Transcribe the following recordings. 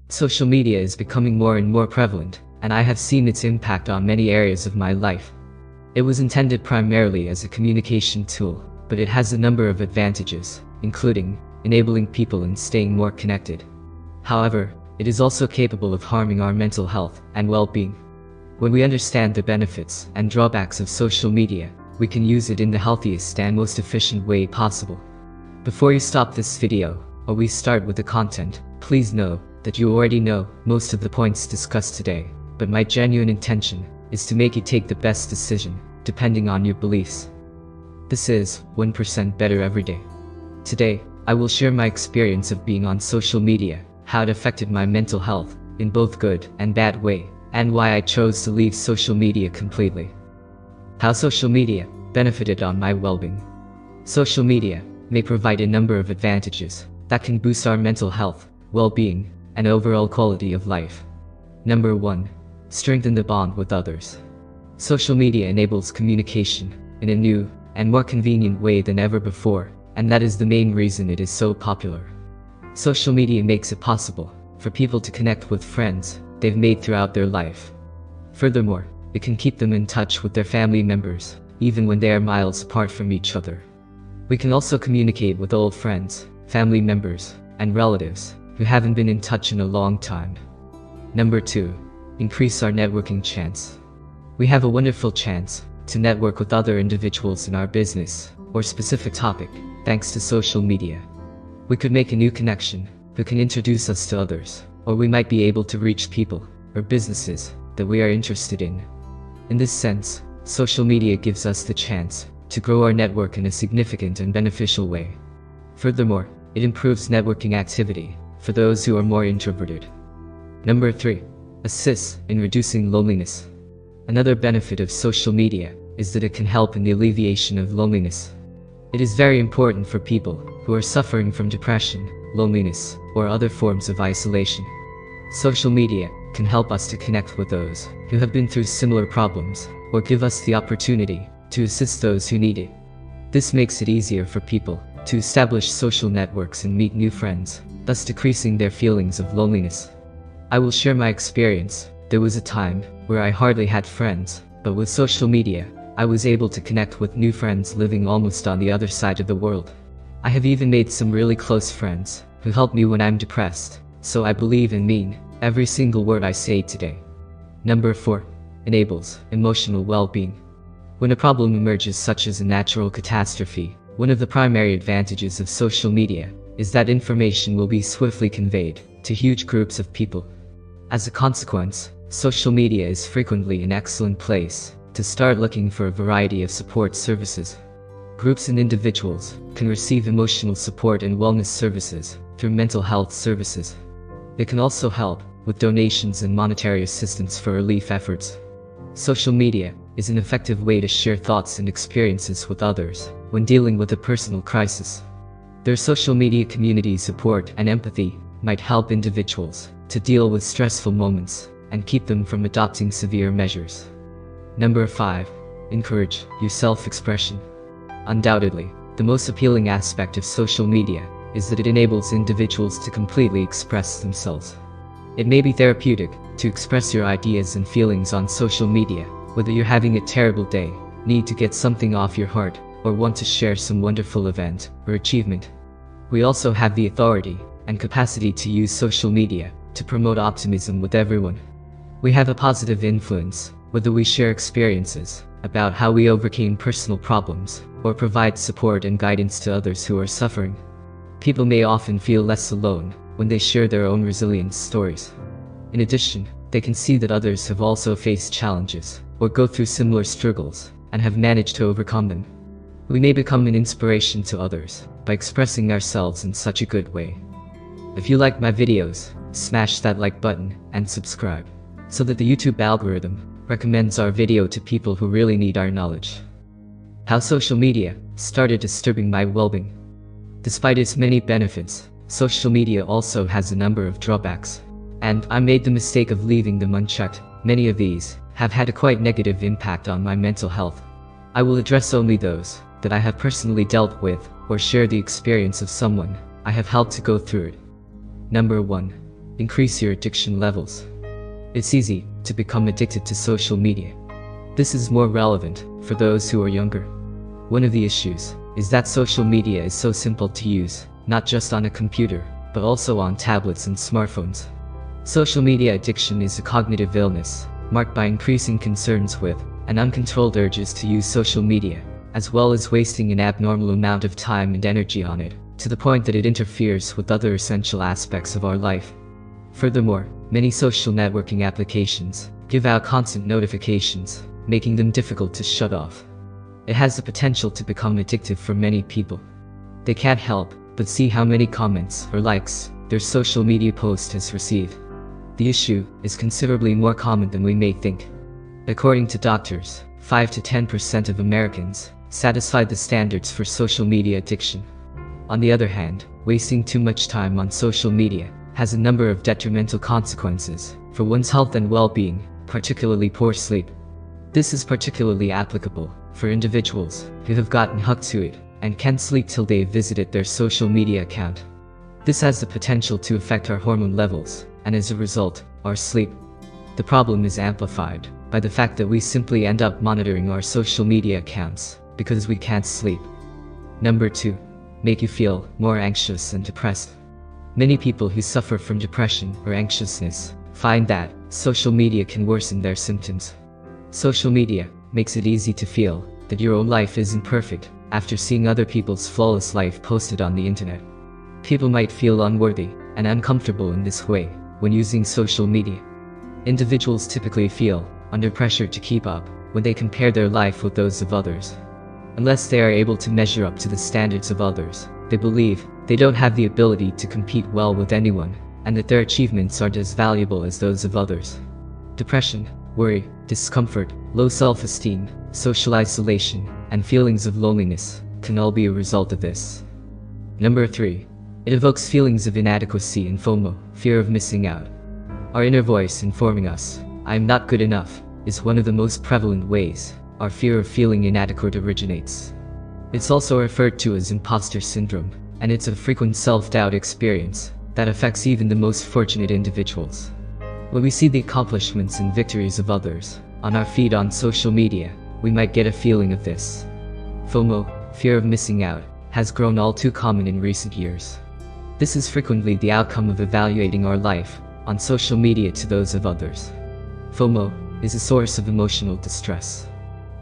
Social media is becoming more and more prevalent, and I have seen its impact on many areas of my life. It was intended primarily as a communication tool, but it has a number of advantages, including enabling people and staying more connected. However, it is also capable of harming our mental health and well-being. When we understand the benefits and drawbacks of social media, we can use it in the healthiest and most efficient way possible. Before you stop this video, or we start with the content, please know that you already know most of the points discussed today, but my genuine intention is to make you take the best decision, depending on your beliefs. This is 1% better every day. Today, I will share my experience of being on social media, how it affected my mental health, in both good and bad way, and why I chose to leave social media completely. How social media benefited on my well-being. Social media may provide a number of advantages that can boost our mental health, well-being, and overall quality of life. Number 1. Strengthen the bond with others. Social media enables communication in a new and more convenient way than ever before, and that is the main reason it is so popular. Social media makes it possible for people to connect with friends they've made throughout their life. Furthermore, it can keep them in touch with their family members, even when they are miles apart from each other. We can also communicate with old friends, family members, and relatives who haven't been in touch in a long time. Number 2. Increase our networking chance. We have a wonderful chance to network with other individuals in our business or specific topic, thanks to social media. We could make a new connection who can introduce us to others, or we might be able to reach people or businesses that we are interested in. In this sense, social media gives us the chance to grow our network in a significant and beneficial way. Furthermore, it improves networking activity for those who are more introverted. Number 3. Assists in reducing loneliness. Another benefit of social media is that it can help in the alleviation of loneliness. It is very important for people who are suffering from depression, loneliness, or other forms of isolation. Social media can help us to connect with those who have been through similar problems, or give us the opportunity to assist those who need it. This makes it easier for people to establish social networks and meet new friends, thus decreasing their feelings of loneliness. I will share my experience. There was a time where I hardly had friends, but with social media, I was able to connect with new friends living almost on the other side of the world. I have even made some really close friends who help me when I'm depressed, so I believe and mean every single word I say today. Number 4. Enables emotional well-being. When a problem emerges, such as a natural catastrophe, one of the primary advantages of social media is that information will be swiftly conveyed to huge groups of people. As a consequence, social media is frequently an excellent place to start looking for a variety of support services. Groups and individuals can receive emotional support and wellness services through mental health services. They can also help with donations and monetary assistance for relief efforts. Social media is an effective way to share thoughts and experiences with others when dealing with a personal crisis. Their social media community support and empathy might help individuals to deal with stressful moments and keep them from adopting severe measures. Number 5. Encourage your self-expression. Undoubtedly, the most appealing aspect of social media is that it enables individuals to completely express themselves. It may be therapeutic to express your ideas and feelings on social media, whether you're having a terrible day, need to get something off your heart, or want to share some wonderful event or achievement. We also have the authority and capacity to use social media to promote optimism with everyone. We have a positive influence, whether we share experiences about how we overcame personal problems, or provide support and guidance to others who are suffering. People may often feel less alone when they share their own resilience stories. In addition, they can see that others have also faced challenges, or go through similar struggles, and have managed to overcome them. We may become an inspiration to others by expressing ourselves in such a good way. If you like my videos, smash that like button and subscribe, so that the YouTube algorithm recommends our video to people who really need our knowledge. How social media started disturbing my well-being. Despite its many benefits, social media also has a number of drawbacks, and I made the mistake of leaving them unchecked. Many of these have had a quite negative impact on my mental health. I will address only those that I have personally dealt with, or share the experience of someone I have helped to go through it. Number 1. increase your addiction levels. It's easy to become addicted to social media. This is more relevant for those who are younger. One of the issues is that social media is so simple to use, not just on a computer, but also on tablets and smartphones. Social media addiction is a cognitive illness, marked by increasing concerns with and uncontrolled urges to use social media, as well as wasting an abnormal amount of time and energy on it, to the point that it interferes with other essential aspects of our life. Furthermore, many social networking applications give out constant notifications, making them difficult to shut off. It has the potential to become addictive for many people. They can't help but see how many comments or likes their social media post has received. The issue is considerably more common than we may think. According to doctors, 5 to 10% of Americans satisfy the standards for social media addiction. On the other hand, wasting too much time on social media has a number of detrimental consequences for one's health and well-being, particularly poor sleep. This is particularly applicable for individuals who have gotten hooked to it and can't sleep till they've visited their social media account. This has the potential to affect our hormone levels, and as a result, our sleep. The problem is amplified by the fact that we simply end up monitoring our social media accounts because we can't sleep. Number 2. Make you feel more anxious and depressed. Many people who suffer from depression or anxiousness find that social media can worsen their symptoms. Social media makes it easy to feel that your own life isn't perfect after seeing other people's flawless life posted on the internet. People might feel unworthy and uncomfortable in this way when using social media. Individuals typically feel under pressure to keep up when they compare their life with those of others. Unless they are able to measure up to the standards of others, they believe they don't have the ability to compete well with anyone, and that their achievements aren't as valuable as those of others. Depression, worry, discomfort, low self-esteem, social isolation, and feelings of loneliness can all be a result of this. Number 3. It evokes feelings of inadequacy and FOMO, fear of missing out. Our inner voice informing us, "I am not good enough," is one of the most prevalent ways our fear of feeling inadequate originates. It's also referred to as imposter syndrome, and it's a frequent self-doubt experience that affects even the most fortunate individuals. When we see the accomplishments and victories of others on our feed on social media, we might get a feeling of this. FOMO, fear of missing out, has grown all too common in recent years. This is frequently the outcome of evaluating our life on social media to those of others. FOMO is a source of emotional distress.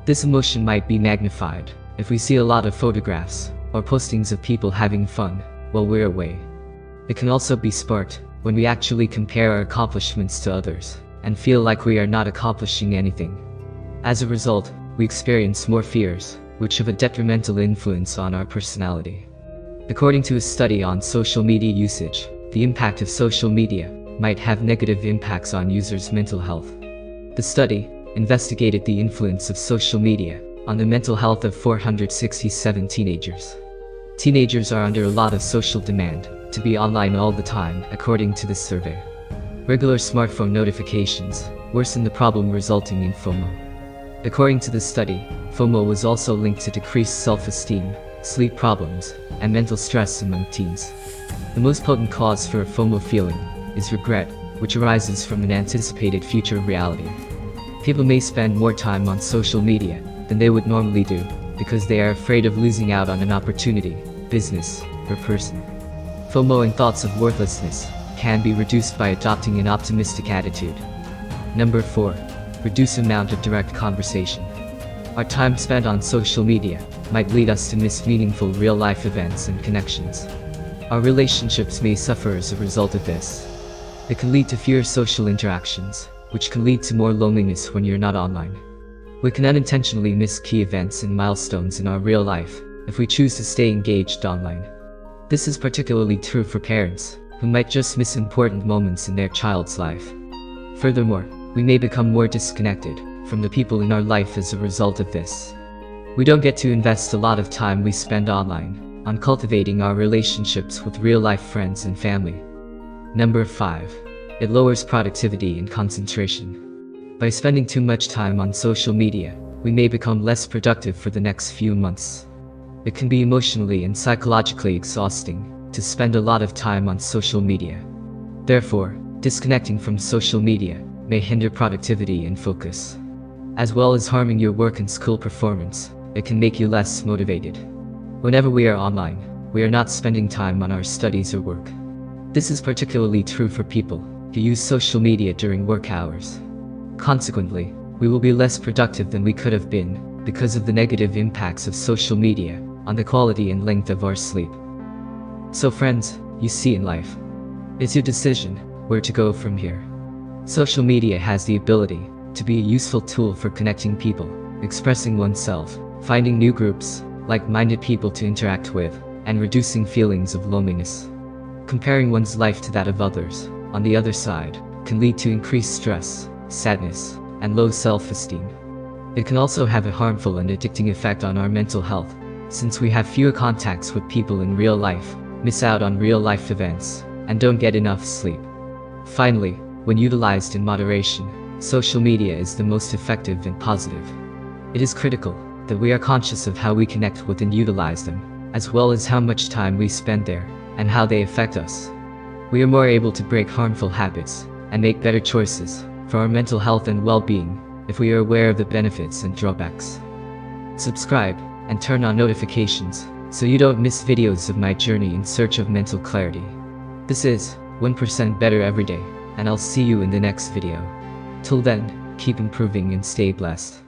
This emotion might be magnified if we see a lot of photographs or postings of people having fun while we're away. It can also be sparked when we actually compare our accomplishments to others and feel like we are not accomplishing anything. As a result, we experience more fears, which have a detrimental influence on our personality. According to a study on social media usage, the impact of social media might have negative impacts on users' mental health. The study investigated the influence of social media on the mental health of 467 teenagers. Teenagers are under a lot of social demand to be online all the time, according to this survey. Regular smartphone notifications worsen the problem, resulting in FOMO. According to the study, FOMO was also linked to decreased self-esteem, sleep problems, and mental stress among teens. The most potent cause for a FOMO feeling is regret, which arises from an anticipated future reality. People may spend more time on social media than they would normally do because they are afraid of losing out on an opportunity, business, or person. FOMO and thoughts of worthlessness can be reduced by adopting an optimistic attitude. Number 4. Reduce amount of direct conversation. Our time spent on social media might lead us to miss meaningful real-life events and connections. Our relationships may suffer as a result of this. It can lead to fewer social interactions, which can lead to more loneliness when you're not online. We can unintentionally miss key events and milestones in our real life if we choose to stay engaged online. This is particularly true for parents, who might just miss important moments in their child's life. Furthermore, we may become more disconnected from the people in our life as a result of this. We don't get to invest a lot of time we spend online on cultivating our relationships with real-life friends and family. Number 5. It lowers productivity and concentration. By spending too much time on social media, we may become less productive for the next few months. It can be emotionally and psychologically exhausting to spend a lot of time on social media. Therefore, Disconnecting from social media may hinder productivity and focus. As well as harming your work and school performance, it can make you less motivated. Whenever we are online, we are not spending time on our studies or work. This is particularly true for people who use social media during work hours. Consequently, we will be less productive than we could have been because of the negative impacts of social media on the quality and length of our sleep. So friends, you see in life, it's your decision where to go from here. Social media has the ability to be a useful tool for connecting people, expressing oneself, finding new groups, like-minded people to interact with, and reducing feelings of loneliness. Comparing one's life to that of others, on the other side, can lead to increased stress, sadness, and low self-esteem. It can also have a harmful and addicting effect on our mental health, since we have fewer contacts with people in real life, miss out on real-life events, and don't get enough sleep. Finally, when utilized in moderation, social media is the most effective and positive. It is critical that we are conscious of how we connect with and utilize them, as well as how much time we spend there, and how they affect us. We are more able to break harmful habits, and make better choices for our mental health and well-being, if we are aware of the benefits and drawbacks. Subscribe, and turn on notifications, so you don't miss videos of my journey in search of mental clarity. This is 1% Better Every Day, and I'll see you in the next video. Till then, keep improving and stay blessed.